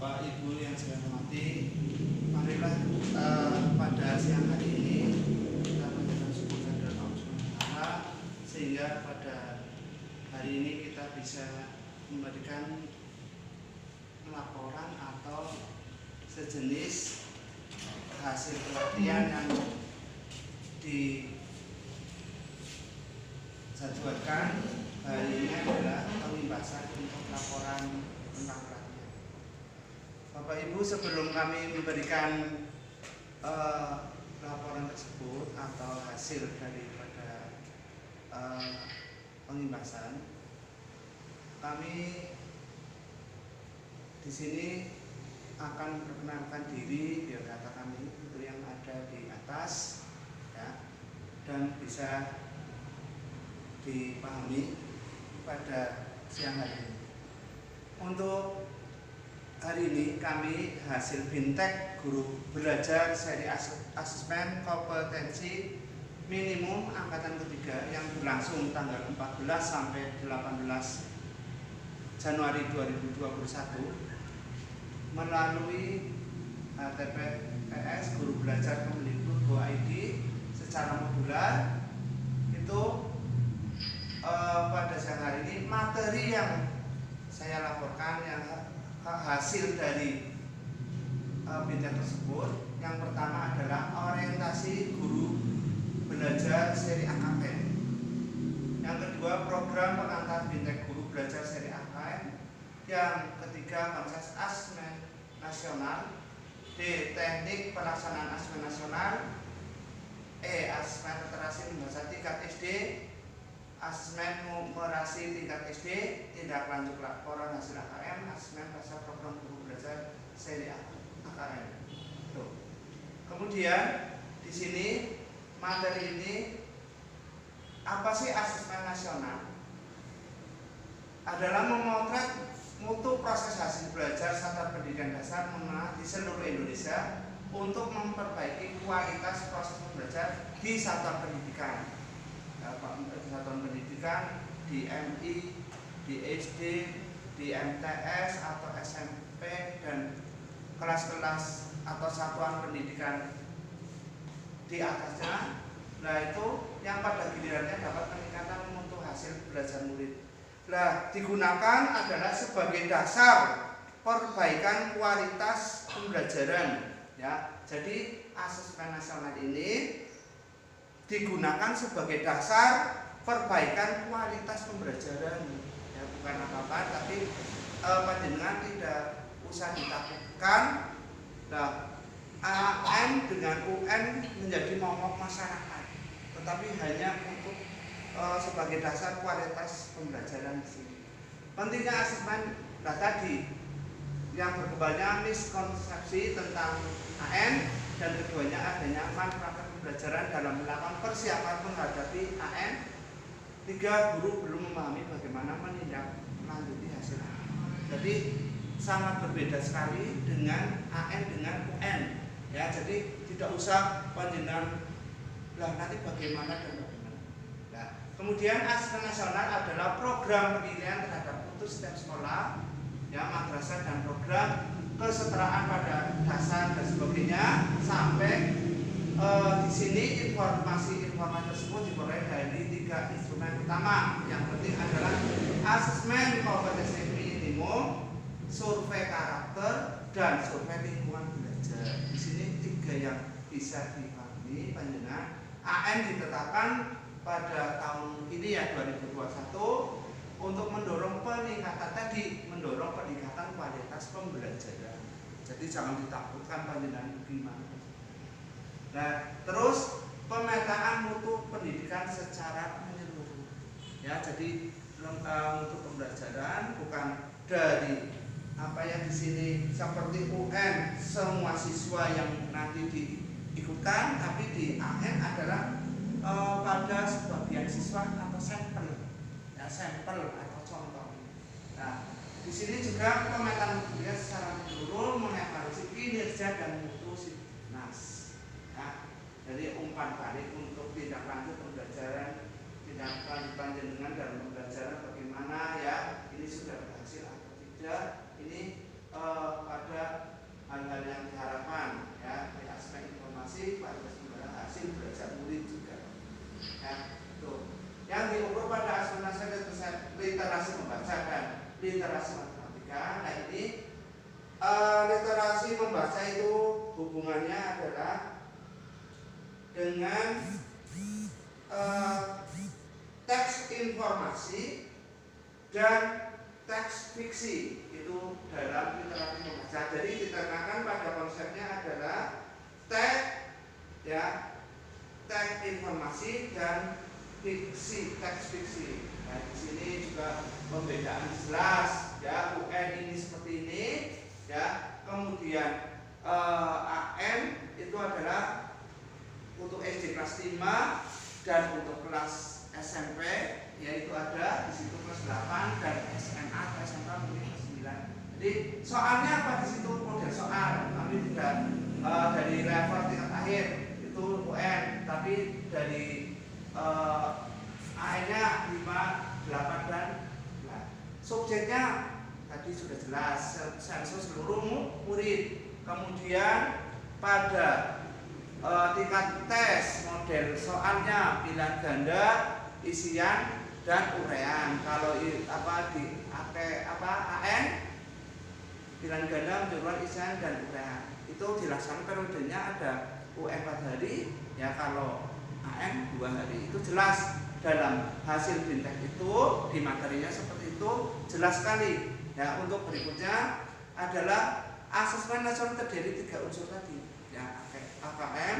Bapak Ibu yang saya hormati, marilah pada siang hari ini kita mengucapkan syukur kepada Allah SWT sehingga pada hari ini kita bisa memberikan laporan atau sejenis hasil pelatihan yang dijadwalkan hari ini adalah pembahasan untuk laporan tentang pelatihan. Bapak Ibu, sebelum kami memberikan laporan tersebut atau hasil daripada pengimbasan, kami di sini akan memperkenalkan diri biodata kami itu yang ada di atas, ya, dan bisa dipahami pada siang hari ini. Untuk hari ini kami hasil Bintek Guru Belajar Seri Asesmen Kompetensi Minimum Angkatan Ketiga yang berlangsung tanggal 14 sampai 18 Januari 2021 melalui HTTPS Guru Belajar Kemendikbud.go.id secara modular. Itu pada siang hari ini materi yang saya laporkan yang hasil dari Bintek tersebut, yang pertama adalah orientasi guru belajar seri AKN. Yang kedua, program pengantar Bintek Guru Belajar seri AKN. Yang ketiga, konsep asesmen nasional. D, teknik pelaksanaan asesmen nasional. E, asesmen literasi bahasa tingkat SD. Asesmen numerasi tingkat SD, tindak lanjut laporan hasil AKM, asesmen pasar program guru belajar seri AKM. Tuh. Kemudian di sini materi ini apa sih asesmen nasional? Adalah memotret mutu proses hasil belajar satuan pendidikan dasar menengah di seluruh Indonesia untuk memperbaiki kualitas proses belajar di satuan pendidikan. Satuan pendidikan di MI, di SD, di MTS atau SMP dan kelas-kelas atau satuan pendidikan di atasnya. Nah, itu yang pada gilirannya dapat meningkatkan mutu hasil belajar murid. Nah, digunakan adalah sebagai dasar perbaikan kualitas pembelajaran, ya. Jadi asesmen nasional ini digunakan sebagai dasar perbaikan kualitas pembelajaran, ya, bukan apa-apa, tapi panjenengan tidak usah ditakutkan. Nah, AN dengan UN menjadi momok masyarakat, tetapi hanya untuk sebagai dasar kualitas pembelajaran di sini. Pentingnya asesmen, nah tadi yang berkembangnya miskonsepsi tentang AN dan keduanya adanya manfaat pembelajaran dalam melakukan persiapan menghadapi AN. 3, guru belum memahami bagaimana menindaklanjuti hasil AN. Jadi sangat berbeda sekali dengan AN dengan UN, ya. Jadi tidak usah panjenengan lah nanti bagaimana dan bagaimana. Nah, kemudian asesmen nasional adalah program penilaian terhadap mutu setiap sekolah, ya, madrasah dan program kesetaraan pada dasar dan sebagainya sampai di sini informasi tersebut diperoleh dari 3 instrumen utama. Yang penting adalah asesmen kompetensi minimum, survei karakter, dan survei lingkungan belajar. Di sini 3 yang bisa dipahami panjenengan. AN ditetapkan pada tahun ini, ya, 2021 untuk mendorong peningkatan tadi, mendorong peningkatan kualitas pembelajaran. Jadi jangan ditakutkan panjenengan gimana. Nah, terus pemetaan mutu pendidikan secara menyeluruh, ya. Jadi mutu pembelajaran bukan dari apa yang di sini seperti UN semua siswa yang nanti diikutkan, tapi di AN adalah pada sebagian siswa atau sampel, ya, sampel atau contoh. Nah, di sini juga pemetaan mutu secara menyeluruh mengevaluasi kinerja dan mutu Sipnas. Jadi umpan balik untuk tindak lanjut pembelajaran, tindak lanjut panjenengan dalam pembelajaran bagaimana, ya, ini sudah berhasil atau tidak. Ini pada literasi membaca dan literasi matematika. Nah ini literasi membaca itu hubungannya adalah dengan teks informasi dan teks fiksi itu dalam literasi membaca. Jadi ditekankan pada konsepnya adalah teks informasi dan fiksi, teks fiksi. Nah, di sini juga pembedaan jelas ya, UN ini seperti ini ya. Kemudian AM itu adalah untuk SD kelas 5 dan untuk kelas SMP yaitu ada di situ kelas 8 dan SMA atau SMK mungkin kelas 9. Jadi soalnya apa di situ model soal, tapi tidak dari level tingkat akhir itu UN, tapi dari AM-nya 5, 8 dan 9. Subjeknya tadi sudah jelas, sensus seluruh murid. Kemudian pada tingkat tes model soalnya pilihan ganda, isian dan uraian. Kalau di AN pilihan ganda, menjawab isian dan uraian. Itu dilaksanakan periodenya ada UN 4 hari ya, kalau AN 2 hari. Itu jelas dalam hasil bintek itu di materinya seperti itu jelas sekali. Ya, untuk berikutnya adalah asesmen nasional terdiri 3 unsur tadi. Ya, AKM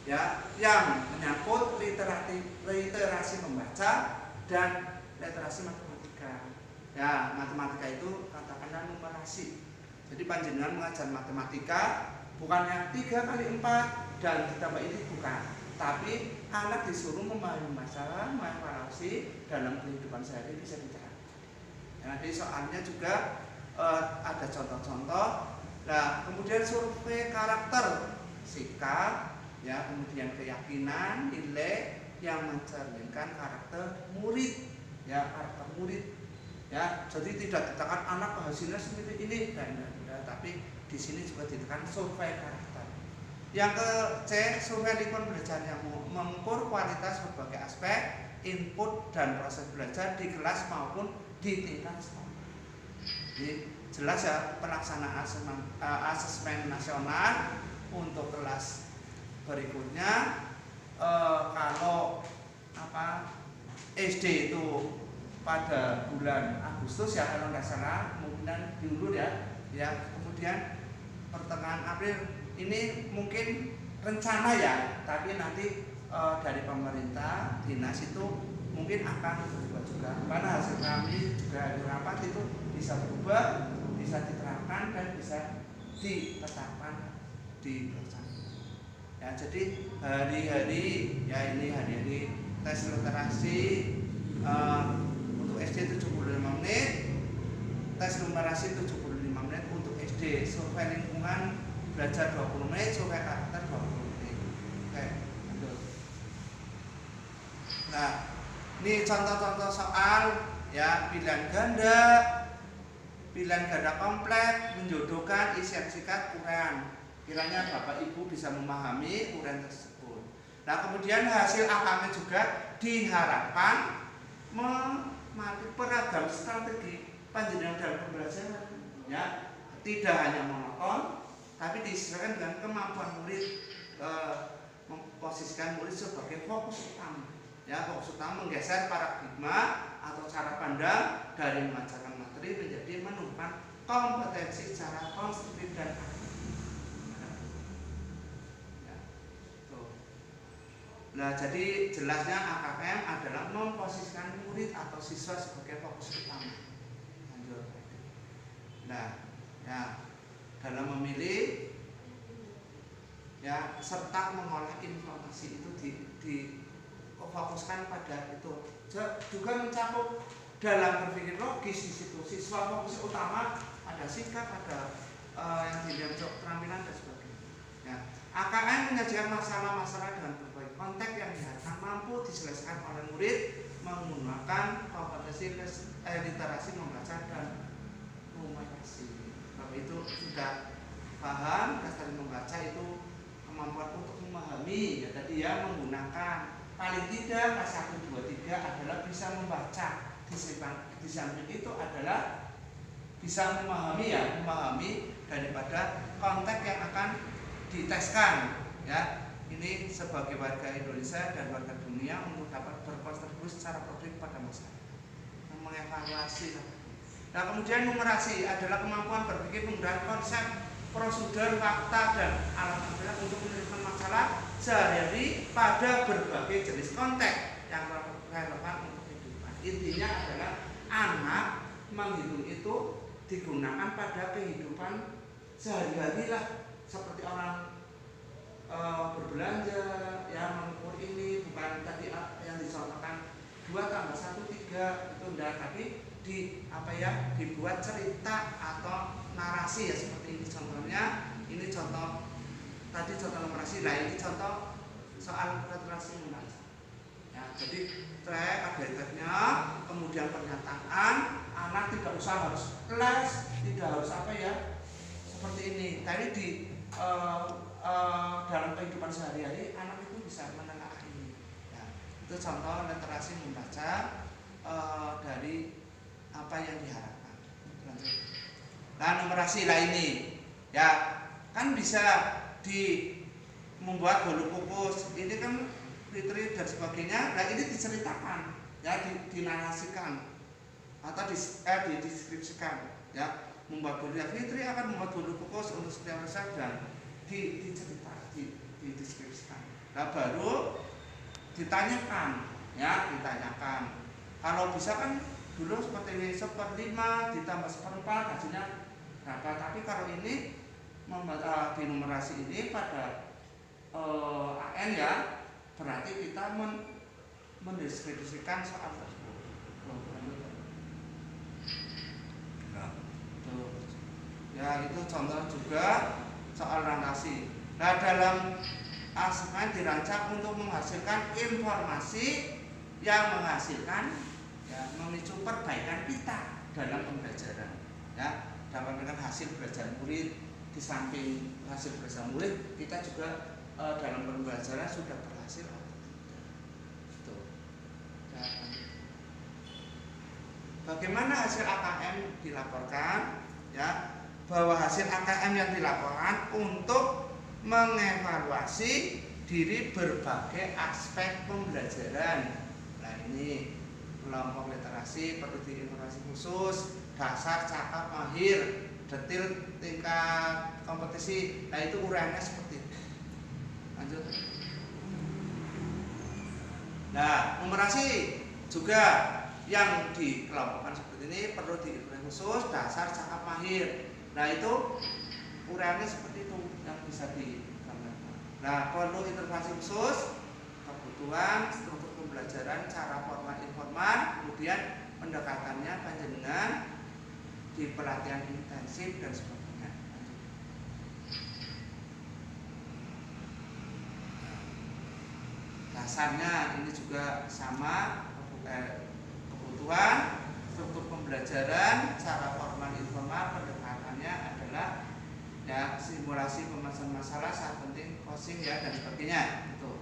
ya, yang menyangkut literasi membaca dan literasi matematika. Ya, matematika itu katakanlah numerasi. Jadi panjenengan mengajar matematika bukannya 3 kali 4 dan ditambah ini, bukan. Tapi anak disuruh memahami masalah, mengevaluasi dalam kehidupan sehari bisa diterapkan. Jadi soalnya juga ada contoh-contoh. Nah, kemudian survei karakter, sikap, ya, kemudian keyakinan, nilai yang mencerminkan karakter murid, ya, karakter murid, ya. Jadi tidak ditekan anak hasilnya seperti ini dan tapi di sini juga ditekan survei karakter. Yang ke C, survei lingkungan belajar yang mengukur kualitas berbagai aspek input dan proses belajar di kelas maupun di tingkat sekolah. Jadi jelas ya, pelaksanaan asesmen nasional untuk kelas berikutnya kalau SD itu pada bulan Agustus ya kalau nggak salah, mungkin diundur ya. Kemudian pertengahan April ini mungkin rencana ya, tapi nanti dari pemerintah dinas itu mungkin akan berubah juga, karena hasil kami juga di rapat itu bisa berubah, bisa diterapkan dan bisa ditetapkan di pelaksanaan. Ya, jadi hari-hari ya ini hari-hari tes literasi untuk SD 75 menit, tes numerasi 75 menit untuk SD, survei lingkungan belajar 20 menit, survei karakter 20 menit. Oke, betul. Nah, ini contoh-contoh soal ya, pilihan ganda kompleks, menjodohkan isian sikat uraian. Kiranya Bapak Ibu bisa memahami uraian tersebut. Nah, kemudian hasil AKM juga diharapkan memiliki beragam strategi panjenengan dalam pembelajaran. Ya, tidak hanya monoton, tapi disesuaikan dengan kemampuan murid, memposisikan murid sebagai fokus utama. Ya, fokus utama menggeser paradigma atau cara pandang dari mengajarkan materi menjadi menemukan kompetensi secara konstruktif dan aktif. Ya, nah, jadi jelasnya AKM adalah memposisikan murid atau siswa sebagai fokus utama. Lanjut. Nah, ya, dalam memilih ya serta mengolah informasi itu difokuskan pada itu, juga mencakup dalam berpikir logis. Di situ siswa fokus utama ada sikap, ada yang dilihat keterampilan dan sebagainya. Ya, AKM menyajikan masalah-masalah dengan berbagai konteks yang diharapkan mampu diselesaikan oleh murid menggunakan kompetensi literasi membaca dan numerasi. Kalau itu sudah paham, dasar membaca itu kemampuan untuk memahami, ya tadi ya, menggunakan paling tidak kelas 1, 2, 3 adalah bisa membaca di samping itu adalah bisa memahami daripada konteks yang akan diteskan, ya. Ini sebagai warga Indonesia dan warga dunia untuk dapat berkontribusi secara produktif pada masyarakat, mengevaluasi. Nah, kemudian numerasi adalah kemampuan berpikir menggunakan konsep, prosedur, fakta, dan alat bukti untuk menyelesaikan masalah sehari-hari pada berbagai jenis konteks yang relevan untuk kehidupan. Intinya adalah anak menghitung itu digunakan pada kehidupan sehari-hari lah, seperti orang berbelanja, ya, mengukur ini, bukan tadi yang dicontohkan 2 tambah 1 3 itu enggak, tapi dibuat cerita atau narasi, ya, seperti ini contohnya. Ini contoh tadi, contoh numerasi. Nah, ini contoh soal literasi membaca, ya. Jadi agregatnya, kemudian pernyataan, anak tidak usah harus kelas, tidak harus seperti ini. Tadi di dalam kehidupan sehari-hari anak itu bisa menelaah ini, ya. Itu contoh literasi membaca dari apa yang diharapkan. Lanjut. Nah, numerasi lah ini, ya, kan bisa membuat bolu kukus, ini kan literasi dan sebagainya. Nah, ini diceritakan, ya, dinarasikan atau dideskripsikan, ya. Membuat bolu Fitri akan membuat bolu kukus untuk setiap resep dan dideskripsikan. Nah, baru ditanyakan, ya, ditanyakan. Kalau bisa kan dulu seperti ini, 1/5 ditambah 1/4 hasilnya berapa. Tapi kalau ini di numerasi ini pada AN, ya, berarti kita mendeskripsikan soal tersebut. Ya, itu contoh juga soal narasi. Nah, dalam asemen dirancang untuk menghasilkan informasi yang menghasilkan, ya, memicu perbaikan kita dalam pembelajaran, ya. Dapat dengan hasil belajar murid, di samping hasil belajar murid, kita juga dalam pembelajaran sudah berhasil atau tidak. Gitu. Ya. Bagaimana hasil AKM dilaporkan, ya? Bahwa hasil AKM yang dilaporkan untuk mengevaluasi diri berbagai aspek pembelajaran. Nah, ini kelompok literasi perlu diinformasi khusus, dasar, cakap, mahir, detil, tingkat kompetisi. Nah, itu uraiannya seperti itu. Lanjut. Nah, numerasi juga yang dikelompokkan seperti ini perlu diinformasi khusus, dasar, cakap, mahir. Nah, itu uraiannya seperti itu yang bisa digambarkan. Nah, perlu intervensi khusus, kebutuhan, struktur pembelajaran, cara formal informal, kemudian pendekatannya panjenengan di pelatihan intensif dan sebagainya. Dasarnya ini juga sama, kebutuhan, struktur pembelajaran, cara formal informal, pendekatannya adalah, ya, simulasi pembahasan masalah saat penting, coaching, ya, dan sebagainya. Itu.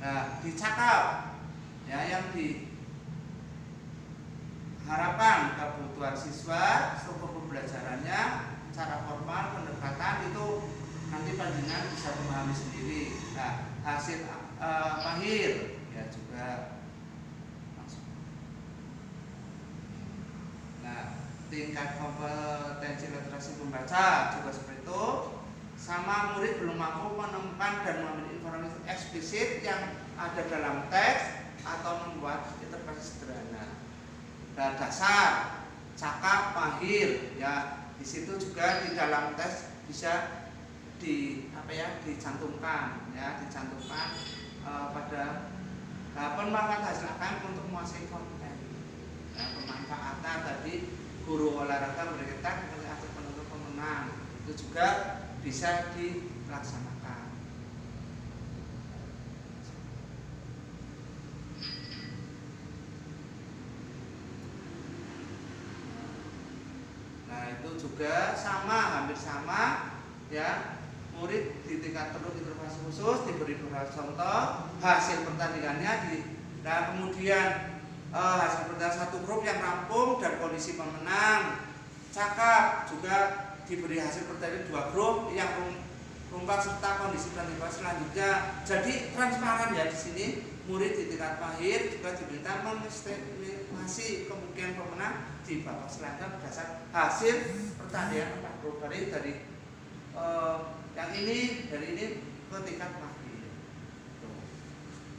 Nah, dicakap, ya, yang diharapkan kebutuhan siswa, struktur pembelajarannya, cara formal, pendekatan, itu nanti panjenengan bisa memahami sendiri. Nah, hasil mahir, ya, juga. Nah, tingkat kompetensi literasi membaca juga seperti itu. Sama, murid belum mampu menemukan dan mengambil informasi eksplisit yang ada dalam teks atau membuat interpretasi sederhana. Dan dasar, cakap, mahir, ya, di situ juga di dalam teks bisa dicantumkan, ya, pada pemanfaatan hasil AKM untuk menguasai konten. Nah, pemanfaatan tadi guru olahraga berkaitan dengan atlet penentu pemenang, itu juga bisa dilaksanakan. Nah, itu juga sama, hampir sama, ya. Murid di tingkat perlu intervensi khusus diberi beberapa contoh hasil pertandingannya nah, kemudian hasil penelitian satu grup yang rampung dan kondisi pemenang cakap, juga diberi hasil penelitian 2 grup yang rumpak serta kondisi penelitian selanjutnya. Jadi transparan ya di sini. Murid di tingkat mahir juga diminta mengestimasi kemungkinan pemenang di babak selanjutnya berdasar hasil pertandingan 4 grup dari yang ini dari ini ke tingkat mahir.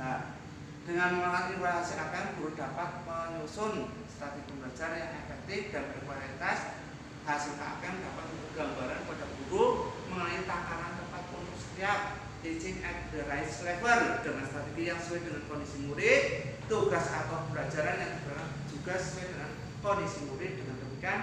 Nah, dengan menggunakan informasi AKM, guru dapat menyusun strategi pembelajaran yang efektif dan berkualitas. Hasil AKM dapat memberi gambaran pada guru mengenai takaran tepat untuk setiap teaching at the right level dengan strategi yang sesuai dengan kondisi murid, tugas atau pembelajaran yang diberikan juga sesuai dengan kondisi murid. Dengan demikian,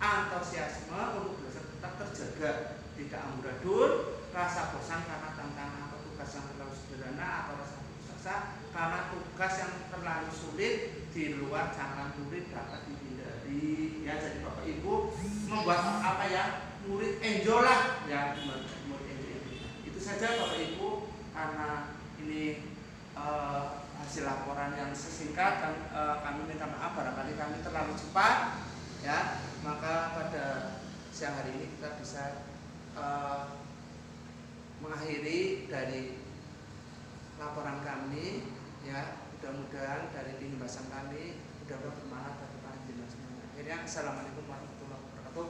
antusiasme untuk belajar tetap terjaga, tidak amburadul, rasa bosan karena tantangan atau tugas yang terlalu sederhana atau rasa putus asa karena tugas yang terlalu sulit di luar jangkauan murid dapat dihindari. Ya, jadi Bapak Ibu membuat apa ya, murid enjoy lah ya, murid enjoy. Itu saja Bapak Ibu, karena ini hasil laporan yang sesingkat dan kami minta maaf barangkali kami terlalu cepat ya, maka pada siang hari ini kita bisa mengakhiri dari laporan kami ya. Mudah-mudahan dari pembahasan kami mudah-mudahan bermanfaat bagi para jenderal semuanya. Akhirnya, assalamualaikum warahmatullahi wabarakatuh.